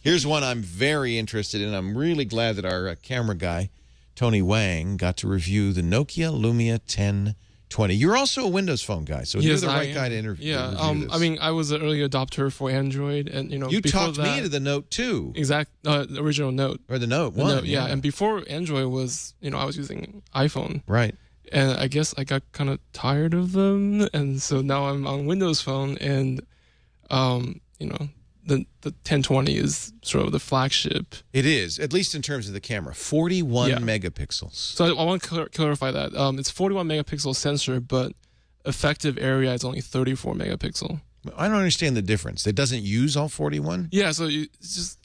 Here's one I'm very interested in. I'm really glad that our camera guy, Tony Wang, got to review the Nokia Lumia 1020. You're also a Windows Phone guy, so you're the right guy to interview. Yeah, review this. I mean, I was an early adopter for Android, and you talked me into the Note 2. The original Note. Or the Note 1. Yeah, and before Android was, I was using iPhone. Right. And I guess I got kind of tired of them, and so now I'm on Windows Phone, and the 1020 is sort of the flagship. It is, at least in terms of the camera, 41 megapixels. So I want to clarify that. It's 41 megapixel sensor, but effective area is only 34 megapixel. I don't understand the difference. It doesn't use all 41? Yeah, so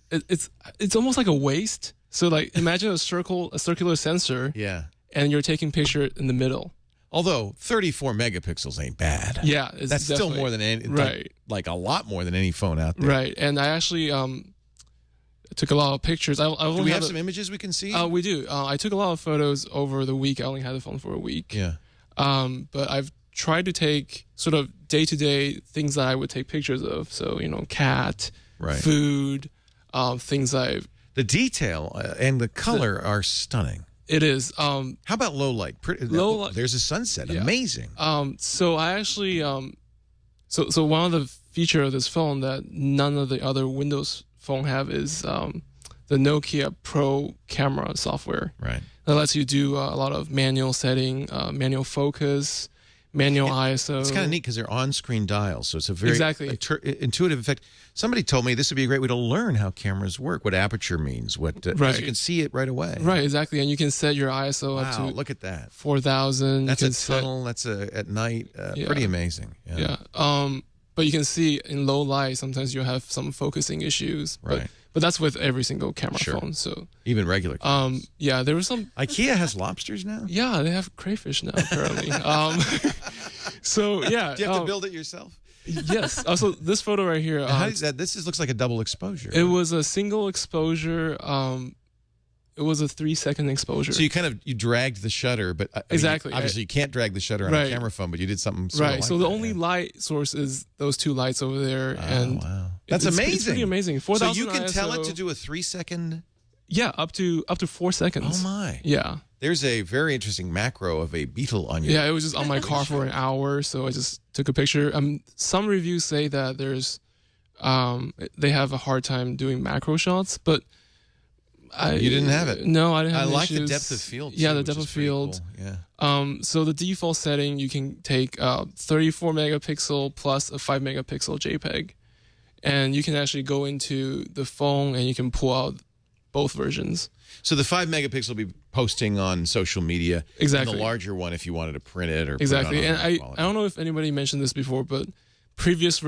it's almost like a waist. So like imagine a circular sensor. Yeah. And you're taking picture in the middle. Although 34 megapixels ain't bad. Yeah, that's still more than any, right. Like a lot more than any phone out there. Right, and I actually took a lot of pictures. Do we have some images we can see? We do. I took a lot of photos over the week. I only had the phone for a week. Yeah. But I've tried to take sort of day-to-day things that I would take pictures of. So cat, food, things I've. The detail and the color are stunning. It is. How about low light? Low light. There's a sunset. Yeah. Amazing. So I actually, so one of the feature of this phone that none of the other Windows phone have is the Nokia Pro camera software. Right. That lets you do a lot of manual setting, manual focus, manual ISO. It's kind of neat because they're on-screen dials, so it's a very intuitive effect. Somebody told me this would be a great way to learn how cameras work, what aperture means, because you can see it right away. Right, exactly, and you can set your ISO up to look at that 4,000. That's a tunnel. That's at night. Pretty amazing. Yeah. But you can see in low light sometimes you have some focusing issues. Right. But that's with every single camera phone. So even regular cameras. Yeah, there was some. IKEA has lobsters now. Yeah, they have crayfish now apparently. So yeah. Do you have to build it yourself? Yes. Also, this photo right here. How is that? This looks like a double exposure. It was a single exposure. It was a 3-second exposure. So you dragged the shutter, but exactly. Obviously, you can't drag the shutter on a camera phone, but you did something sort of like so the only light source is those two lights over there, and wow, that's amazing. It's pretty amazing. 4,000 so you can ISO, tell it to do a 3-second. Yeah, up to 4 seconds. Oh my. Yeah. There's a very interesting macro of a beetle on your. Yeah, it was just on my car for an hour, so I just took a picture. Some reviews say that there's, they have a hard time doing macro shots, but. You didn't have it. No, I didn't have I like issues. the depth of field. Yeah, the depth of field. Cool. Yeah. So the default setting, you can take 34 megapixel plus a 5 megapixel JPEG, and you can actually go into the phone and you can pull out both versions. So the 5 megapixel will be posting on social media. Exactly. And the larger one if you wanted to print it or exactly. Put it on and I don't know if anybody mentioned this before, but previous